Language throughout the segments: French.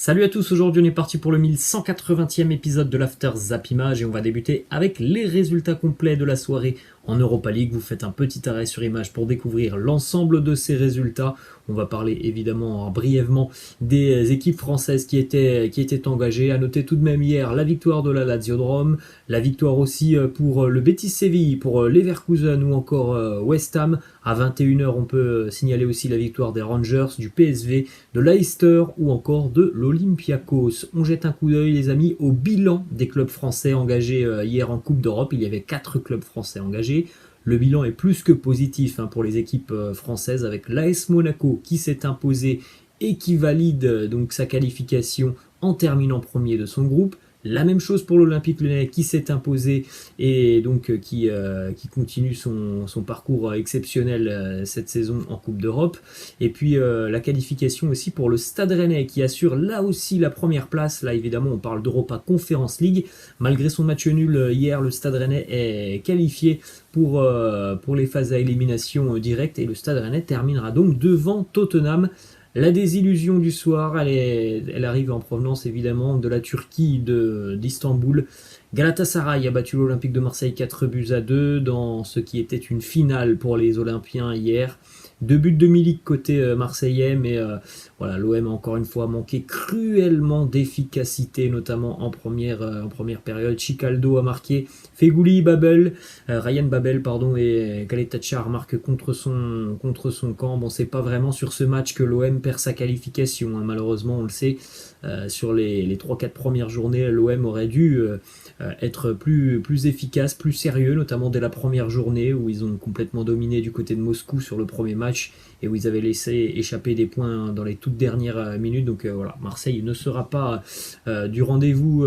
Salut à tous, aujourd'hui on est parti pour le 1180e épisode de l'After Zap Image et on va débuter avec les résultats complets de la soirée en Europa League. Vous faites un petit arrêt sur image pour découvrir l'ensemble de ces résultats. On va parler évidemment brièvement des équipes françaises qui étaient engagées. À noter tout de même hier la victoire de la Lazio de Rome, la victoire aussi pour le Betis Séville, pour Leverkusen ou encore West Ham. À 21h, on peut signaler aussi la victoire des Rangers, du PSV, de Leicester ou encore de l'Olympiakos. On jette un coup d'œil les amis au bilan des clubs français engagés hier en Coupe d'Europe. Il y avait 4 clubs français engagés. Le bilan est plus que positif pour les équipes françaises avec l'AS Monaco qui s'est imposé et qui valide donc sa qualification en terminant premier de son groupe. La même chose pour l'Olympique Lyonnais qui s'est imposé et donc qui continue son parcours exceptionnel cette saison en Coupe d'Europe. Et puis la qualification aussi pour le Stade Rennais qui assure là aussi la première place. Là évidemment on parle d'Europa Conference League. Malgré son match nul hier, le Stade Rennais est qualifié pour les phases à élimination directe et le Stade Rennais terminera donc devant Tottenham. La désillusion du soir, elle arrive en provenance évidemment de la Turquie, d'Istanbul. Galatasaray a battu l'Olympique de Marseille 4-2 dans ce qui était une finale pour les Olympiens hier. 2 buts de Milik côté marseillais, mais voilà, l'OM a encore une fois manqué cruellement d'efficacité, notamment en première période. Chicaldo a marqué, Feghouli, Ryan Babel et Khaled Tachar marquent contre son camp. Bon, c'est pas vraiment sur ce match que l'OM perd sa qualification, malheureusement, on le sait. Sur les 3-4 premières journées, l'OM aurait dû être plus efficace, plus sérieux, notamment dès la première journée où ils ont complètement dominé du côté de Moscou sur le premier match et où ils avaient laissé échapper des points dans les toutes dernières minutes. Donc voilà, Marseille ne sera pas du rendez-vous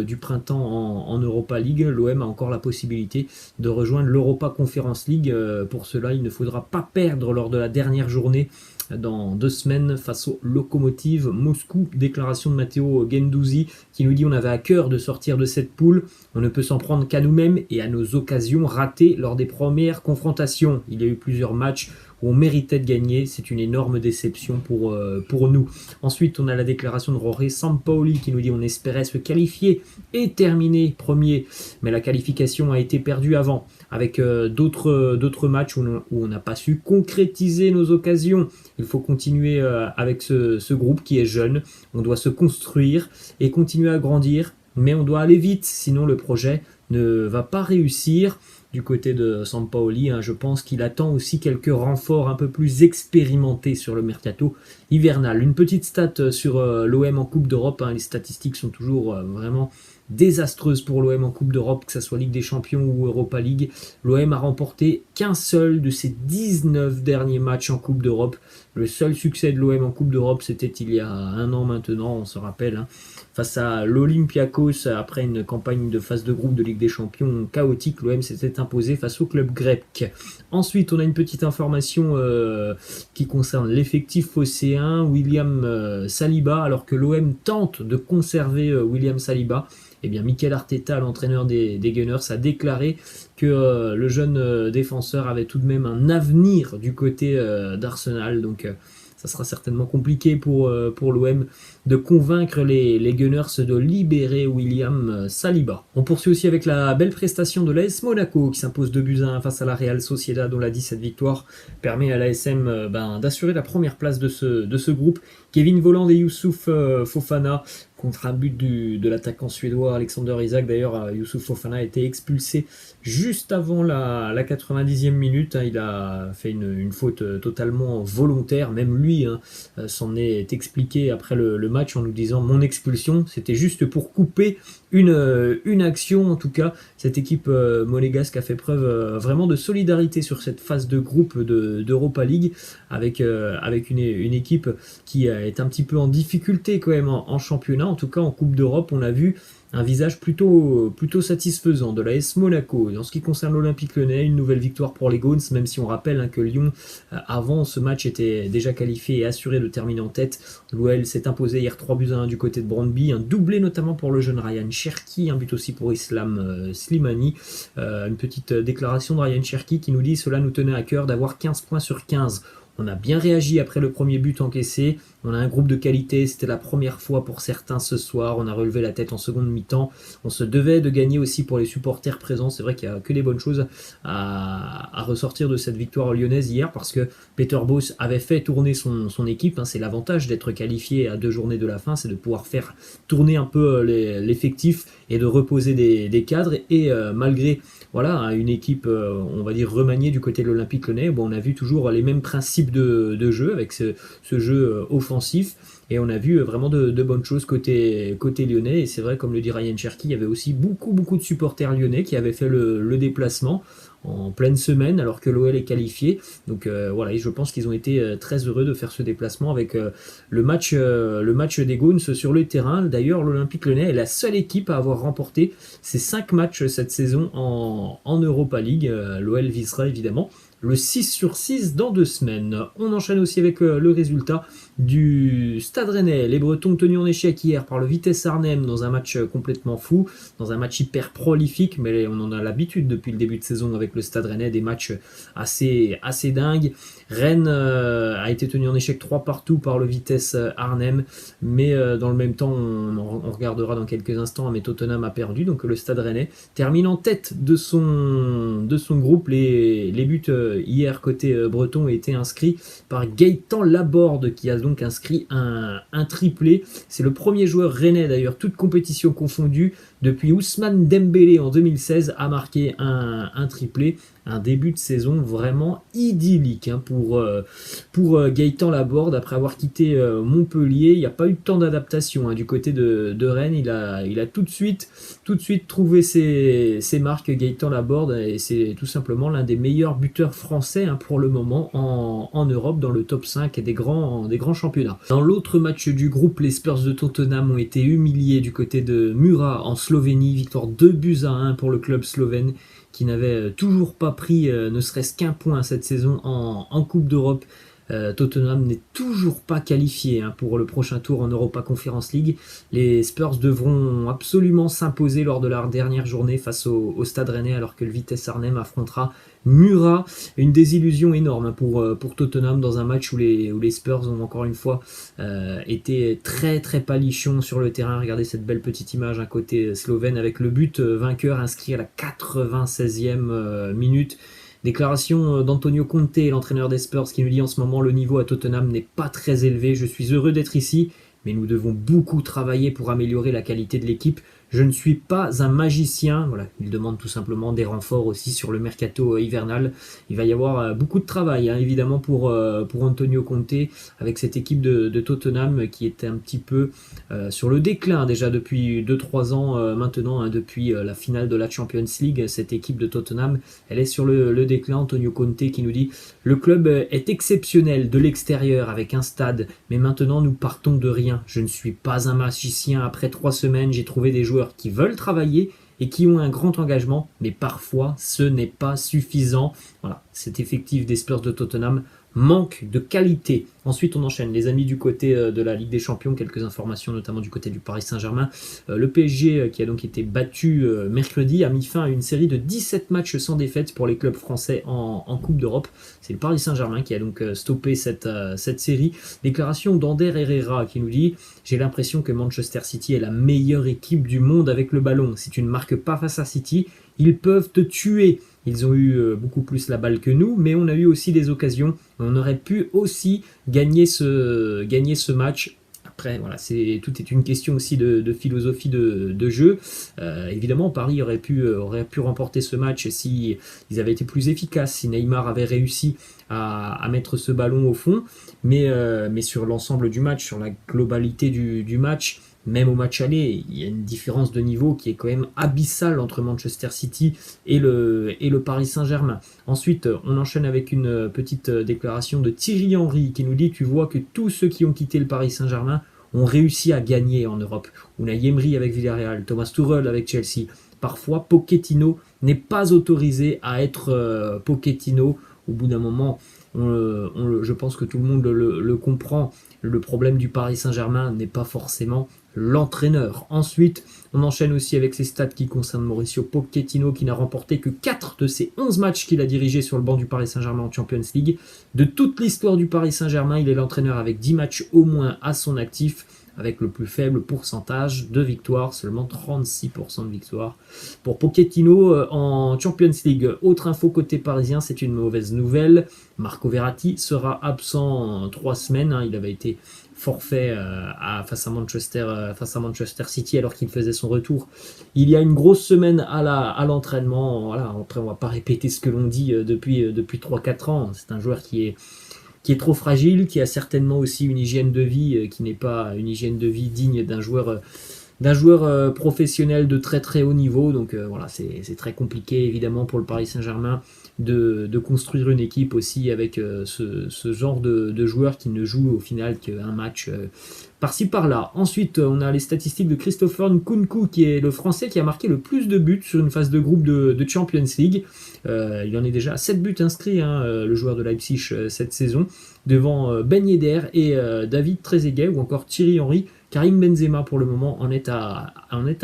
du printemps en Europa League. L'OM a encore la possibilité de rejoindre l'Europa Conference League. Pour cela, il ne faudra pas perdre lors de la dernière journée dans 2 semaines face au Lokomotiv Moscou. Déclaration de Matteo Guendouzi qui nous dit: on avait à cœur de sortir de cette poule, on ne peut s'en prendre qu'à nous-mêmes et à nos occasions ratées lors des premières confrontations. Il y a eu plusieurs matchs où on méritait de gagner, c'est une énorme déception pour nous. Ensuite, on a la déclaration de Jorge Sampaoli qui nous dit: on espérait se qualifier et terminer premier, mais la qualification a été perdue avant, avec d'autres matchs où on n'a pas su concrétiser nos occasions. Il faut continuer avec ce groupe qui est jeune, on doit se construire et continuer à grandir, mais on doit aller vite, sinon le projet ne va pas réussir. Du côté de Sampaoli, je pense qu'il attend aussi quelques renforts un peu plus expérimentés sur le mercato hivernal. Une petite stat sur l'OM en Coupe d'Europe, les statistiques sont toujours vraiment désastreuses pour l'OM en Coupe d'Europe, que ce soit Ligue des Champions ou Europa League. L'OM a remporté qu'un seul de ses 19 derniers matchs en Coupe d'Europe. Le seul succès de l'OM en Coupe d'Europe, c'était il y a 1 an maintenant, on se rappelle, face à l'Olympiakos, après une campagne de phase de groupe de Ligue des Champions chaotique, l'OM s'était imposé face au club grec. Ensuite, on a une petite information qui concerne l'effectif phocéen, William Saliba, alors que l'OM tente de conserver William Saliba. Eh bien, Mikel Arteta, l'entraîneur des Gunners, a déclaré que le jeune défenseur avait tout de même un avenir du côté d'Arsenal. Donc, ça sera certainement compliqué pour l'OM de convaincre les Gunners de libérer William Saliba. On poursuit aussi avec la belle prestation de l'AS Monaco qui s'impose 2-1 face à la Real Sociedad. On l'a dit, cette victoire permet à l'ASM d'assurer la première place de ce groupe. Kevin Volland et Youssouf Fofana contre un but de l'attaquant suédois Alexander Isak. D'ailleurs, Youssouf Fofana a été expulsé juste avant la 90e minute. Il a fait une faute totalement volontaire. Même lui s'en est expliqué après le match en nous disant: mon expulsion, c'était juste pour couper une action. En tout cas, cette équipe monégasque a fait preuve vraiment de solidarité sur cette phase de groupe d'Europa League avec une équipe qui est un petit peu en difficulté quand même en championnat. En tout cas, en Coupe d'Europe, on a vu un visage plutôt satisfaisant de l'AS Monaco. En ce qui concerne l'Olympique Lyonnais, une nouvelle victoire pour les Gaunes, même si on rappelle que Lyon, avant ce match, était déjà qualifié et assuré de terminer en tête. L'OL s'est imposé hier 3-1 du côté de Brøndby, un doublé notamment pour le jeune Ryan Cherki, un but aussi pour Islam Slimani. Une petite déclaration de Ryan Cherki qui nous dit: cela nous tenait à cœur d'avoir 15 points sur 15. On a bien réagi après le premier but encaissé. On a un groupe de qualité, c'était la première fois pour certains ce soir. On a relevé la tête en seconde mi-temps. On se devait de gagner aussi pour les supporters présents. C'est vrai qu'il n'y a que des bonnes choses à ressortir de cette victoire lyonnaise hier parce que Peter Bosz avait fait tourner son équipe. C'est l'avantage d'être qualifié à 2 journées de la fin, c'est de pouvoir faire tourner un peu l'effectif et de reposer des cadres. Et malgré une équipe, on va dire, remaniée du côté de l'Olympique Lyonnais, on a vu toujours les mêmes principes de jeu avec ce jeu offensif. Et on a vu vraiment de bonnes choses côté lyonnais. Et c'est vrai, comme le dit Ryan Cherki, il y avait aussi beaucoup de supporters lyonnais qui avaient fait le déplacement en pleine semaine alors que l'OL est qualifié. Donc et je pense qu'ils ont été très heureux de faire ce déplacement avec le match des Gaunes sur le terrain. D'ailleurs, l'Olympique Lyonnais est la seule équipe à avoir remporté ses 5 matchs cette saison en Europa League. L'OL visera évidemment le 6/6 dans 2 semaines. On enchaîne aussi avec le résultat du Stade Rennais. Les Bretons tenus en échec hier par le Vitesse Arnhem dans un match complètement fou, dans un match hyper prolifique, mais on en a l'habitude depuis le début de saison avec le Stade Rennais, des matchs assez dingues. Rennes a été tenu en échec 3-3 par le Vitesse Arnhem, mais dans le même temps, on regardera dans quelques instants, mais Tottenham a perdu, donc le Stade Rennais termine en tête de son groupe. Les buts hier côté breton ont été inscrits par Gaëtan Laborde qui a donc inscrit un triplé. C'est le premier joueur rennais d'ailleurs, toute compétition confondue, depuis Ousmane Dembélé en 2016 à marquer un triplé. Un début de saison vraiment idyllique pour Gaëtan Laborde après avoir quitté Montpellier. Il n'y a pas eu de temps d'adaptation du côté de Rennes. Il a tout de suite trouvé ses marques, Gaëtan Laborde, et c'est tout simplement l'un des meilleurs buteurs français pour le moment en Europe, dans le top 5 des grands championnats. Dans l'autre match du groupe, les Spurs de Tottenham ont été humiliés du côté de Mura en Slovénie. Victoire 2-1 pour le club slovène qui n'avait toujours pas pris ne serait-ce qu'un point cette saison en Coupe d'Europe. Tottenham n'est toujours pas qualifié pour le prochain tour en Europa Conference League. Les Spurs devront absolument s'imposer lors de leur dernière journée face au Stade Rennais, alors que le Vitesse Arnhem affrontera Mura. Une désillusion énorme pour Tottenham dans un match où les Spurs ont encore une fois été très palichons sur le terrain. Regardez cette belle petite image côté slovène avec le but vainqueur inscrit à la 96e minute. Déclaration d'Antonio Conte, l'entraîneur des Spurs, qui nous dit: en ce moment le niveau à Tottenham n'est pas très élevé, je suis heureux d'être ici, mais nous devons beaucoup travailler pour améliorer la qualité de l'équipe. Je ne suis pas un magicien. Voilà, il demande tout simplement des renforts aussi sur le mercato hivernal. Il va y avoir beaucoup de travail, évidemment, pour Antonio Conte, avec cette équipe de Tottenham qui était un petit peu sur le déclin déjà depuis 2-3 ans maintenant, depuis la finale de la Champions League. Cette équipe de Tottenham, elle est sur le déclin. Antonio Conte qui nous dit: le club est exceptionnel de l'extérieur avec un stade, mais maintenant nous partons de rien. Je ne suis pas un magicien. Après 3 semaines, j'ai trouvé des joueurs qui veulent travailler et qui ont un grand engagement, mais parfois ce n'est pas suffisant. Voilà, cet effectif des Spurs de Tottenham manque de qualité. Ensuite, on enchaîne, les amis, du côté de la Ligue des Champions. Quelques informations, notamment du côté du Paris Saint-Germain. Le PSG, qui a donc été battu mercredi, a mis fin à une série de 17 matchs sans défaite pour les clubs français en Coupe d'Europe. C'est le Paris Saint-Germain qui a donc stoppé cette série. Déclaration d'Ander Herrera qui nous dit: j'ai l'impression que Manchester City est la meilleure équipe du monde avec le ballon. Si tu ne marques pas face à City, ils peuvent te tuer. Ils ont eu beaucoup plus la balle que nous, mais on a eu aussi des occasions. On aurait pu aussi gagner ce match. Après, voilà, tout est une question aussi de philosophie de jeu. Évidemment, Paris aurait pu remporter ce match si ils avaient été plus efficaces, si Neymar avait réussi à mettre ce ballon au fond. Mais sur l'ensemble du match, sur la globalité du match, même au match aller, il y a une différence de niveau qui est quand même abyssale entre Manchester City et le Paris Saint-Germain. Ensuite, on enchaîne avec une petite déclaration de Thierry Henry qui nous dit: tu vois que tous ceux qui ont quitté le Paris Saint-Germain ont réussi à gagner en Europe. Unai Emery avec Villarreal, Thomas Tuchel avec Chelsea. Parfois, Pochettino n'est pas autorisé à être Pochettino. Au bout d'un moment, je pense que tout le monde le comprend. Le problème du Paris Saint-Germain n'est pas forcément l'entraîneur. Ensuite, on enchaîne aussi avec ces stats qui concernent Mauricio Pochettino, qui n'a remporté que 4 de ses 11 matchs qu'il a dirigés sur le banc du Paris Saint-Germain en Champions League. De toute l'histoire du Paris Saint-Germain, il est l'entraîneur avec 10 matchs au moins à son actif, avec le plus faible pourcentage de victoires, seulement 36% de victoires. Pour Pochettino en Champions League, autre info côté parisien, c'est une mauvaise nouvelle. Marco Verratti sera absent en 3 semaines, il avait été forfait face à Manchester City alors qu'il faisait son retour il y a une grosse semaine à l'entraînement. Voilà, après on va pas répéter ce que l'on dit depuis 3-4 ans. C'est un joueur qui est trop fragile, qui a certainement aussi une hygiène de vie qui n'est pas une hygiène de vie digne d'un joueur professionnel de très très haut niveau. Donc voilà, c'est très compliqué évidemment pour le Paris Saint-Germain de construire une équipe aussi avec ce genre de joueurs qui ne jouent au final qu'un match par-ci par-là. Ensuite, on a les statistiques de Christopher Nkunku, qui est le Français qui a marqué le plus de buts sur une phase de groupe de Champions League. Il en est déjà à 7 buts inscrits, le joueur de Leipzig cette saison, devant Ben Yedder et David Trezeguet ou encore Thierry Henry. Karim Benzema pour le moment en est à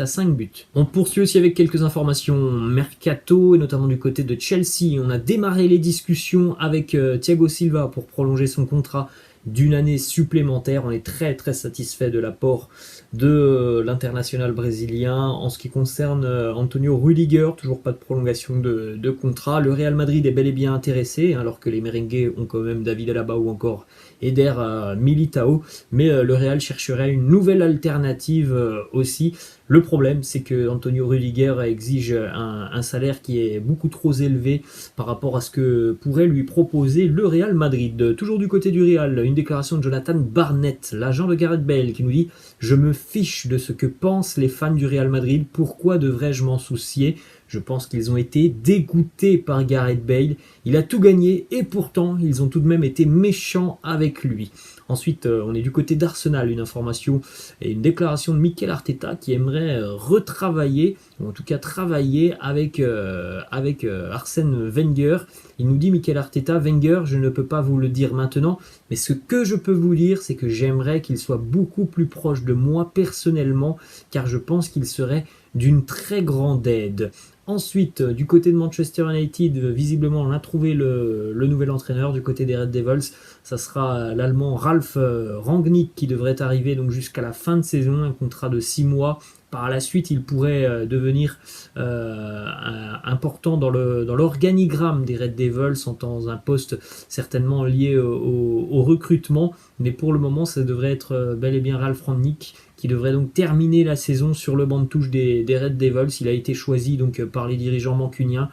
5 buts. On poursuit aussi avec quelques informations mercato, et notamment du côté de Chelsea. On a démarré les discussions avec Thiago Silva pour prolonger son contrat d'une année supplémentaire. On est très très satisfait de l'apport de l'international brésilien. En ce qui concerne Antonio Rudiger, toujours pas de prolongation de contrat. Le Real Madrid est bel et bien intéressé, alors que les merengues ont quand même David Alaba ou encore Eder Militao, mais le Real chercherait une nouvelle alternative aussi. Le problème, c'est que Antonio Rudiger exige un salaire qui est beaucoup trop élevé par rapport à ce que pourrait lui proposer le Real Madrid. Toujours du côté du Real, une déclaration de Jonathan Barnett, l'agent de Gareth Bale, qui nous dit « Je me fiche de ce que pensent les fans du Real Madrid, pourquoi devrais-je m'en soucier ?» Je pense qu'ils ont été dégoûtés par Gareth Bale. Il a tout gagné et pourtant, ils ont tout de même été méchants avec lui. Ensuite, on est du côté d'Arsenal, une information et une déclaration de Mikel Arteta qui aimerait retravailler, ou en tout cas travailler avec Arsène Wenger. Il nous dit, Mikel Arteta, Wenger, je ne peux pas vous le dire maintenant, mais ce que je peux vous dire, c'est que j'aimerais qu'il soit beaucoup plus proche de moi personnellement, car je pense qu'il serait d'une très grande aide. Ensuite, du côté de Manchester United, visiblement on a trouvé le nouvel entraîneur. Du côté des Red Devils, ça sera l'Allemand Ralf Rangnick qui devrait arriver donc jusqu'à la fin de saison, un contrat de 6 mois. Par la suite, il pourrait devenir important dans l'organigramme des Red Devils, dans un poste certainement lié au recrutement. Mais pour le moment, ça devrait être bel et bien Ralf Rangnick qui devrait donc terminer la saison sur le banc de touche des Red Devils. Il a été choisi donc par les dirigeants mancuniens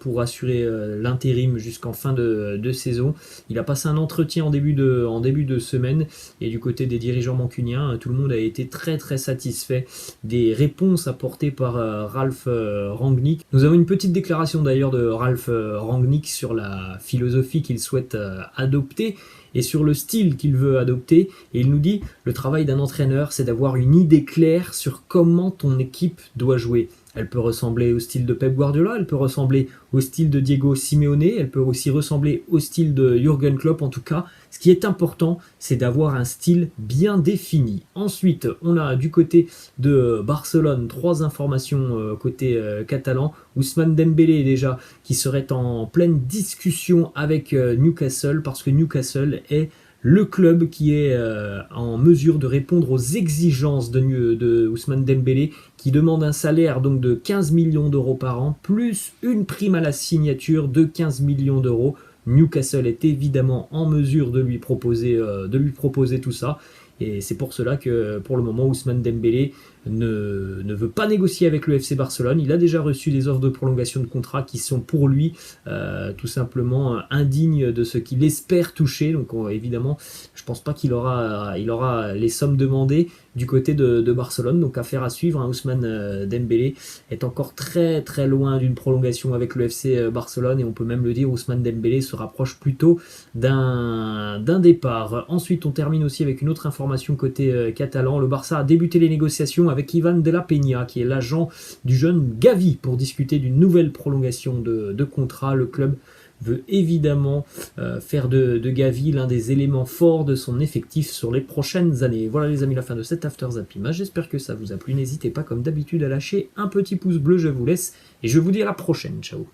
pour assurer l'intérim jusqu'en fin de saison. Il a passé un entretien en début de semaine et du côté des dirigeants mancuniens, tout le monde a été très très satisfait des réponses apportées par Ralf Rangnick. Nous avons une petite déclaration d'ailleurs de Ralf Rangnick sur la philosophie qu'il souhaite adopter et sur le style qu'il veut adopter. Et il nous dit, le travail d'un entraîneur, c'est d'avoir une idée claire sur comment ton équipe doit jouer. Elle peut ressembler au style de Pep Guardiola, elle peut ressembler au style de Diego Simeone, elle peut aussi ressembler au style de Jürgen Klopp. En tout cas, ce qui est important, c'est d'avoir un style bien défini. Ensuite, on a du côté de Barcelone 3 informations côté catalan. Ousmane Dembélé déjà qui serait en pleine discussion avec Newcastle parce que Newcastle est le club qui est en mesure de répondre aux exigences de Ousmane Dembélé, qui demande un salaire donc de 15 millions d'euros par an, plus une prime à la signature de 15 millions d'euros. Newcastle est évidemment en mesure de lui proposer tout ça. Et c'est pour cela que pour le moment Ousmane Dembélé ne veut pas négocier avec le FC Barcelone. Il a déjà reçu des offres de prolongation de contrat qui sont pour lui tout simplement indignes de ce qu'il espère toucher. Donc évidemment, je pense pas qu'il aura les sommes demandées du côté de Barcelone. Donc affaire à suivre. Ousmane Dembélé est encore très très loin d'une prolongation avec le FC Barcelone et on peut même le dire, Ousmane Dembélé se rapproche plutôt d'un départ. Ensuite, on termine aussi avec une autre information côté catalan. Le Barça a débuté les négociations avec Ivan de la Peña, qui est l'agent du jeune Gavi, pour discuter d'une nouvelle prolongation de contrat. Le club veut évidemment faire de Gavi l'un des éléments forts de son effectif sur les prochaines années. Voilà les amis, la fin de cet After Zap Image. J'espère que ça vous a plu. N'hésitez pas comme d'habitude à lâcher un petit pouce bleu, je vous laisse et je vous dis à la prochaine. Ciao.